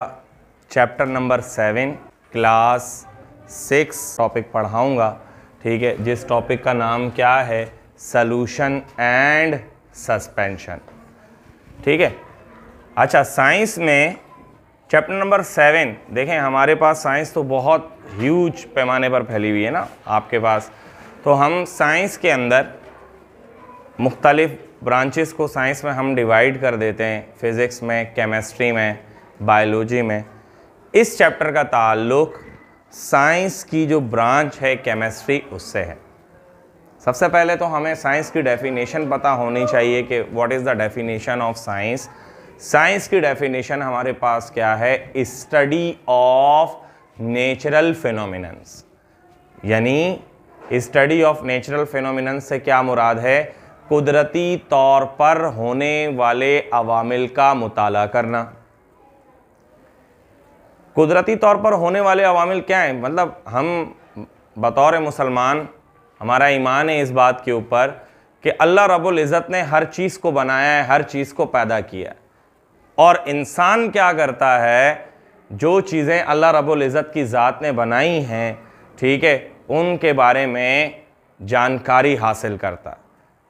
Chapter number 7 class 6 topic पढ़ाऊंगा। ठीक है, जिस टॉपिक का नाम क्या है, सॉल्यूशन एंड सस्पेंशन। ठीक है, अच्छा साइंस में चैप्टर नंबर 7 देखें, हमारे पास साइंस तो बहुत ह्यूज पैमाने पर फैली हुई है ना आपके पास। तो हम साइंस के अंदर मुख्तलिफ ब्रांचेस को साइंस में हम डिवाइड कर देते हैं, फिज़िक्स में, केमिस्ट्री में, बायोलॉजी में। इस चैप्टर का ताल्लुक साइंस की जो ब्रांच है केमिस्ट्री उससे है। सबसे पहले तो हमें साइंस की डेफिनेशन पता होनी चाहिए कि what is the definition of science. Science की डेफिनेशन हमारे पास क्या है, स्टडी ऑफ नेचुरल फिनोमिनन्स। यानी स्टडी ऑफ नेचुरल फिनोमिनन्स से क्या मुराद है, कुदरती तौर पर होने वाले अवामिल का मुताला करना। कुदरती तौर पर होने वाले अवामिल क्या हैं, मतलब हम बतौर मुसलमान हमारा ईमान है इस बात के ऊपर कि अल्लाह रब्बुल इज़्ज़त ने हर चीज़ को बनाया है, हर चीज़ को पैदा किया है, और इंसान क्या करता है, जो चीज़ें अल्लाह रब्बुल इज़्ज़त की ज़ात ने बनाई हैं, ठीक है, उनके बारे में जानकारी हासिल करता है।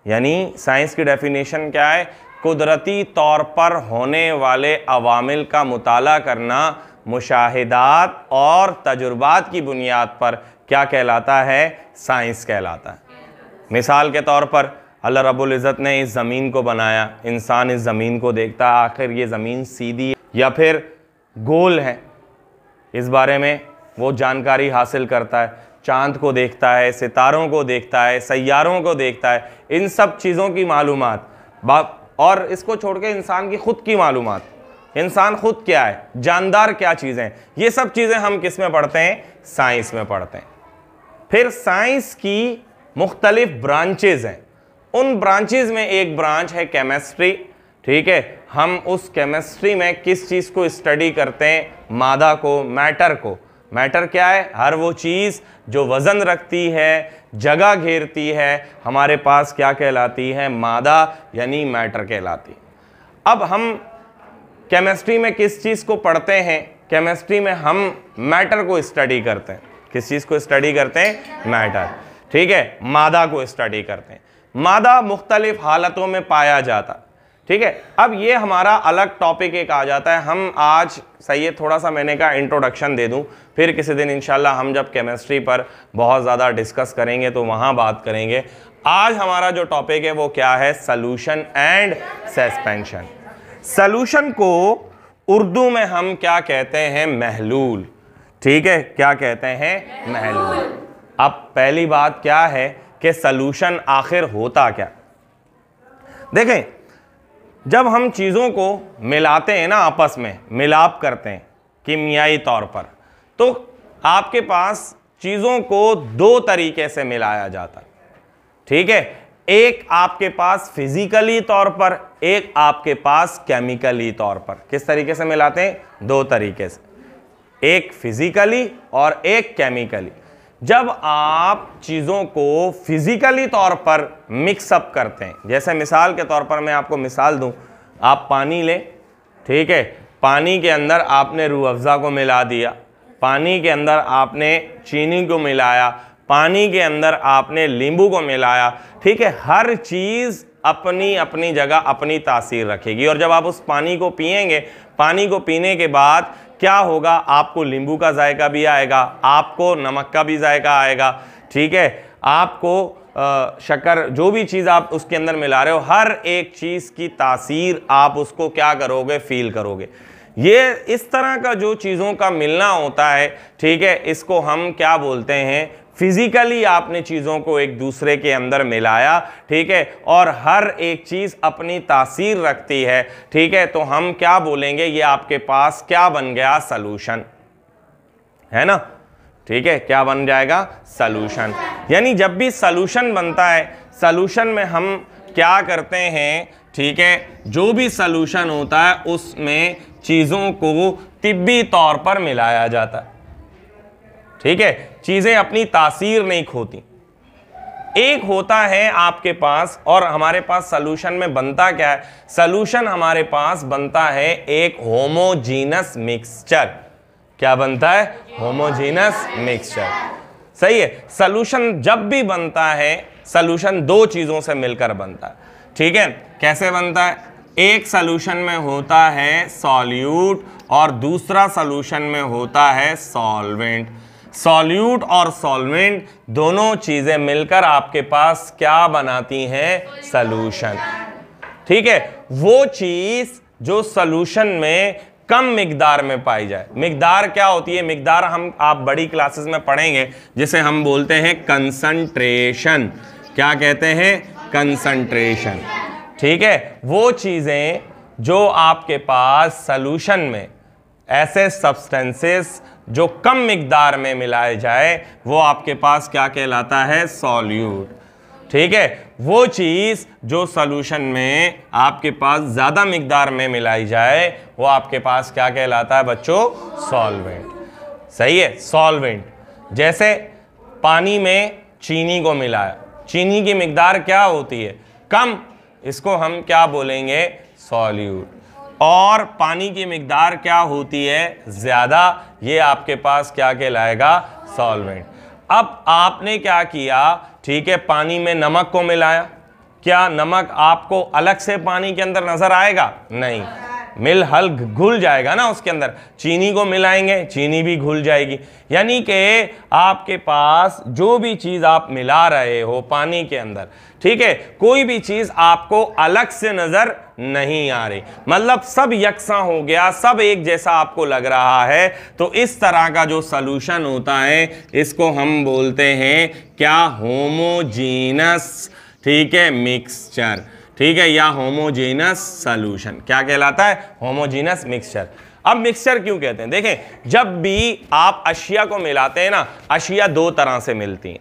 यानी साइंस की डेफिनेशन क्या है, कुदरती तौर पर होने वाले अवामिल का मुताला करना मुशाहिदात और तजुर्बात की बुनियाद पर क्या कहलाता है, साइंस कहलाता है। मिसाल के तौर पर अल्लाह रब्बुल इज़्ज़त ने इस ज़मीन को बनाया, इंसान इस ज़मीन को देखता है, आखिर ये ज़मीन सीधी या फिर गोल है, इस बारे में वो जानकारी हासिल करता है। चाँद को देखता है, सितारों को देखता है, सैयारों को देखता है, इन सब चीज़ों की मालूमात, और इसको छोड़ के इंसान की ख़ुद की मालूमात, इंसान खुद क्या है, जानदार क्या चीज़ें, ये सब चीज़ें हम किस में पढ़ते हैं, साइंस में पढ़ते हैं। फिर साइंस की मुख्तलिफ ब्रांचेज हैं, उन ब्रांचेज में एक ब्रांच है केमिस्ट्री। ठीक है, हम उस केमिस्ट्री में किस चीज़ को स्टडी करते हैं, मादा को, मैटर को। मैटर क्या है, हर वो चीज़ जो वज़न रखती है, जगह घेरती है, हमारे पास क्या कहलाती है, मादा यानी मैटर कहलाती है। अब हम केमिस्ट्री में किस चीज़ को पढ़ते हैं, केमिस्ट्री में हम मैटर को स्टडी करते हैं। किस चीज़ को स्टडी करते हैं, मैटर। ठीक है, मादा को स्टडी करते हैं। मादा मुख्तलिफ हालतों में पाया जाता। ठीक है, अब ये हमारा अलग टॉपिक एक आ जाता है। हम आज सही है, थोड़ा सा मैंने कहा इंट्रोडक्शन दे दूं, फिर किसी दिन इंशाल्लाह हम जब केमिस्ट्री पर बहुत ज़्यादा डिस्कस करेंगे तो वहाँ बात करेंगे। आज हमारा जो टॉपिक है वो क्या है, सॉल्यूशन एंड सस्पेंशन। सॉल्यूशन को उर्दू में हम क्या कहते हैं, महलूल। ठीक है, क्या कहते हैं, महलूल। अब पहली बात क्या है कि सॉल्यूशन आखिर होता क्या। देखें, जब हम चीज़ों को मिलाते हैं ना, आपस में मिलाप करते हैं कीमियाई तौर पर, तो आपके पास चीज़ों को दो तरीके से मिलाया जाता है। ठीक है, एक आपके पास फिजिकली तौर पर, एक आपके पास केमिकली तौर पर। किस तरीके से मिलाते हैं, दो तरीके से, एक फिजिकली और एक केमिकली। जब आप चीज़ों को फिजिकली तौर पर मिक्सअप करते हैं, जैसे मिसाल के तौर पर मैं आपको मिसाल दूं, आप पानी लें, ठीक है, पानी के अंदर आपने रूह अफ़ज़ा को मिला दिया, पानी के अंदर आपने चीनी को मिलाया, पानी के अंदर आपने नींबू को मिलाया। ठीक है, हर चीज़ अपनी अपनी जगह अपनी तासीर रखेगी, और जब आप उस पानी को पिएंगे, पानी को पीने के बाद क्या होगा, आपको नींबू का जायका भी आएगा, आपको नमक का भी जायका आएगा। ठीक है, आपको शक्कर, जो भी चीज़ आप उसके अंदर मिला रहे हो, हर एक चीज़ की तासीर आप उसको क्या करोगे, फील करोगे। ये इस तरह का जो चीज़ों का मिलना होता है, ठीक है, इसको हम क्या बोलते हैं, फिजिकली आपने चीज़ों को एक दूसरे के अंदर मिलाया। ठीक है, और हर एक चीज़ अपनी तासीर रखती है। ठीक है, तो हम क्या बोलेंगे, ये आपके पास क्या बन गया, सॉल्यूशन है ना। ठीक है, क्या बन जाएगा, सॉल्यूशन। यानी जब भी सॉल्यूशन बनता है, सॉल्यूशन में हम क्या करते हैं, ठीक है, जो भी सॉल्यूशन होता है उसमें चीज़ों को तिब्बी तौर पर मिलाया जाता है। ठीक है, चीज़ें अपनी तासीर नहीं खोती। एक होता है आपके पास, और हमारे पास सॉल्यूशन में बनता क्या है, सॉल्यूशन हमारे पास बनता है एक होमोजीनस मिक्सचर। क्या बनता है, होमोजीनस मिक्सचर। सही है। सॉल्यूशन जब भी बनता है, सॉल्यूशन दो चीजों से मिलकर बनता है। ठीक है, कैसे बनता है, एक सॉल्यूशन में होता है सॉल्यूट और दूसरा सॉल्यूशन में होता है सॉल्वेंट। सॉल्यूट और सॉल्वेंट दोनों चीजें मिलकर आपके पास क्या बनाती हैं, सॉल्यूशन। ठीक है, वो चीज जो सॉल्यूशन में कम मिकदार में पाई जाए। मिकदार क्या होती है, मिकदार हम आप बड़ी क्लासेस में पढ़ेंगे, जिसे हम बोलते हैं कंसंट्रेशन। क्या कहते हैं, कंसंट्रेशन। ठीक है, वो चीजें जो आपके पास सॉल्यूशन में ऐसे सब्सटेंसेस जो कम मिकदार में मिलाए जाए, वो आपके पास क्या कहलाता है, सॉल्यूट। ठीक है, वो चीज जो सॉल्यूशन में आपके पास ज्यादा मिकदार में मिलाई जाए, वो आपके पास क्या कहलाता है बच्चों, सॉल्वेंट। सही है, सॉल्वेंट। जैसे पानी में चीनी को मिलाया, चीनी की मिकदार क्या होती है, कम, इसको हम क्या बोलेंगे, सॉल्यूट। और पानी की मिकदार क्या होती है, ज्यादा, ये आपके पास क्या कहलाएगा, सॉल्वेंट। अब आपने क्या किया, ठीक है, पानी में नमक को मिलाया, क्या नमक आपको अलग से पानी के अंदर नजर आएगा, नहीं, हल घुल जाएगा ना उसके अंदर। चीनी को मिलाएंगे, चीनी भी घुल जाएगी। यानी कि आपके पास जो भी चीज आप मिला रहे हो पानी के अंदर, ठीक है, कोई भी चीज आपको अलग से नजर नहीं आ रही, मतलब सब यकसा हो गया, सब एक जैसा आपको लग रहा है। तो इस तरह का जो सॉल्यूशन होता है, इसको हम बोलते हैं क्या, होमोजीनस, ठीक है, मिक्सचर। ठीक है, या होमोजीनस सॉल्यूशन। क्या कहलाता है, होमोजीनस मिक्सचर। अब मिक्सचर क्यों कहते हैं, देखें, जब भी आप अशिया को मिलाते हैं ना, अशिया दो तरह से मिलती हैं।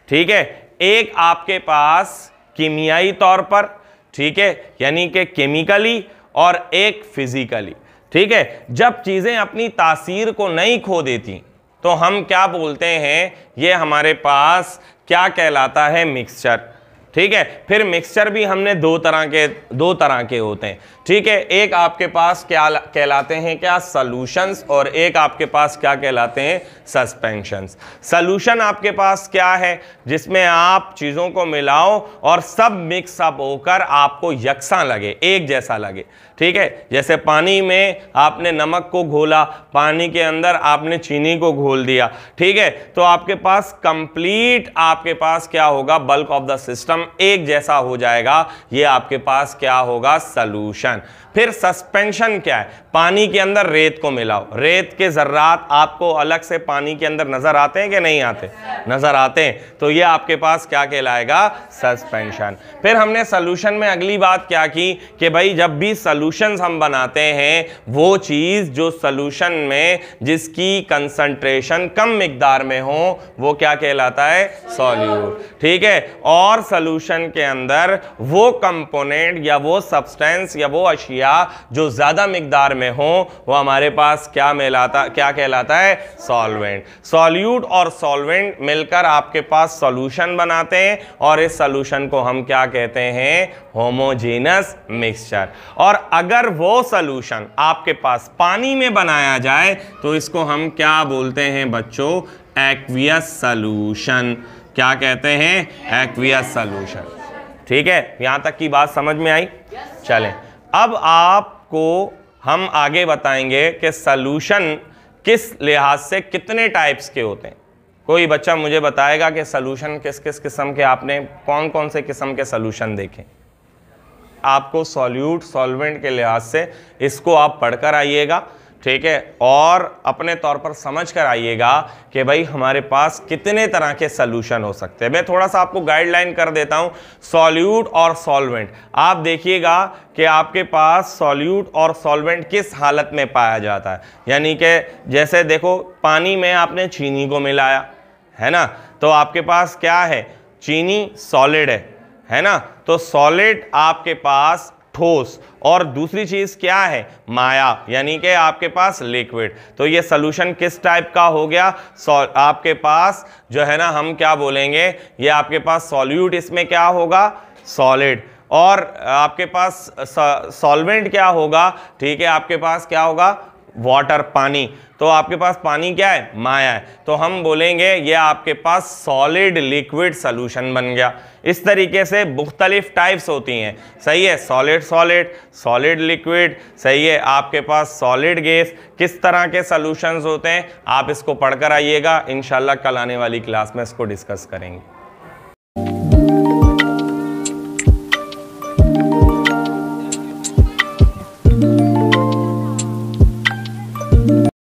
ठीक है, एक आपके पास कीमियाई तौर पर, ठीक है, यानी कि केमिकली, और एक फिजिकली। ठीक है, जब चीजें अपनी तासीर को नहीं खो देती, तो हम क्या बोलते हैं, ये हमारे पास क्या कहलाता है, मिक्सचर। ठीक है, फिर मिक्सचर भी हमने दो तरह के होते हैं। ठीक है, एक आपके पास क्या कहलाते हैं, क्या, सॉल्यूशंस, और एक आपके पास क्या कहलाते हैं, सस्पेंशंस। सॉल्यूशन आपके पास क्या है, जिसमें आप चीजों को मिलाओ और सब मिक्स अप होकर आपको यकसा लगे, एक जैसा लगे। ठीक है, जैसे पानी में आपने नमक को घोला, पानी के अंदर आपने चीनी को घोल दिया, ठीक है, तो आपके पास कंप्लीट, आपके पास क्या होगा, बल्क ऑफ द सिस्टम एक जैसा हो जाएगा। ये आपके पास क्या होगा, सॉल्यूशन। फिर सस्पेंशन क्या है, पानी के अंदर रेत को मिलाओ, रेत के जर्रात आपको अलग से पानी के अंदर नजर आते हैं कि नहीं आते, नजर आते हैं, तो ये आपके पास क्या कहलाएगा, सस्पेंशन। फिर हमने सॉल्यूशन में अगली बात क्या की कि भाई जब भी सॉल्यूशंस हम बनाते हैं, वो चीज जो सॉल्यूशन में जिसकी कंसंट्रेशन कम मिकदार में हो, वो क्या कहलाता है, सॉल्यूट। ठीक है, और सॉल्यूशन के अंदर वो कंपोनेंट या वो सब्सटेंस या वो अशिया जो ज्यादा मिकदार में हो, वो हमारे पास क्या कहलाता है, सॉल्वेंट। सॉल्यूट और सॉल्वेंट मिलकर आपके पास सॉल्यूशन बनाते हैं, और इस सॉल्यूशन को हम क्या कहते हैं, होमोजेनस मिक्सचर। और अगर वो सॉल्यूशन आपके पास पानी में बनाया जाए, तो इसको हम क्या बोलते हैं बच्चों, एक्वियस सॉल्यूशन। क्या कहते हैं, एक्वियस सॉल्यूशन। ठीक है, यहां तक की बात समझ में आई। चलें, अब आपको हम आगे बताएंगे कि सॉल्यूशन किस लिहाज से कितने टाइप्स के होते हैं। कोई बच्चा मुझे बताएगा कि सॉल्यूशन किस किस किस्म के, आपने कौन कौन से किस्म के सॉल्यूशन देखे। आपको सॉल्यूट सॉल्वेंट के लिहाज से इसको आप पढ़कर आइएगा, ठीक है, और अपने तौर पर समझ कर आइएगा कि भाई हमारे पास कितने तरह के सॉल्यूशन हो सकते हैं। मैं थोड़ा सा आपको गाइडलाइन कर देता हूं, सॉल्यूट और सॉल्वेंट। आप देखिएगा कि आपके पास सॉल्यूट और सॉल्वेंट किस हालत में पाया जाता है, यानी कि जैसे देखो, पानी में आपने चीनी को मिलाया है ना, तो आपके पास क्या है, चीनी सॉलिड है ना, तो सॉलिड आपके पास ठोस, और दूसरी चीज क्या है, माया, यानी कि आपके पास लिक्विड। तो ये सोल्यूशन किस टाइप का हो गया, आपके पास जो है ना, हम क्या बोलेंगे, ये आपके पास सॉल्यूट, इसमें क्या होगा, सॉलिड, और आपके पास सॉल्वेंट क्या होगा, ठीक है, आपके पास क्या होगा, वाटर, पानी। तो आपके पास पानी क्या है, माया है। तो हम बोलेंगे ये आपके पास सॉलिड लिक्विड सॉल्यूशन बन गया। इस तरीके से मुख्तलिफ टाइप्स होती हैं, सही है, सॉलिड सॉलिड, सॉलिड लिक्विड, सही है, आपके पास सॉलिड गैस, किस तरह के सॉल्यूशंस होते हैं आप इसको पढ़कर आइएगा। इंशाल्लाह कल आने वाली क्लास में इसको डिस्कस करेंगे।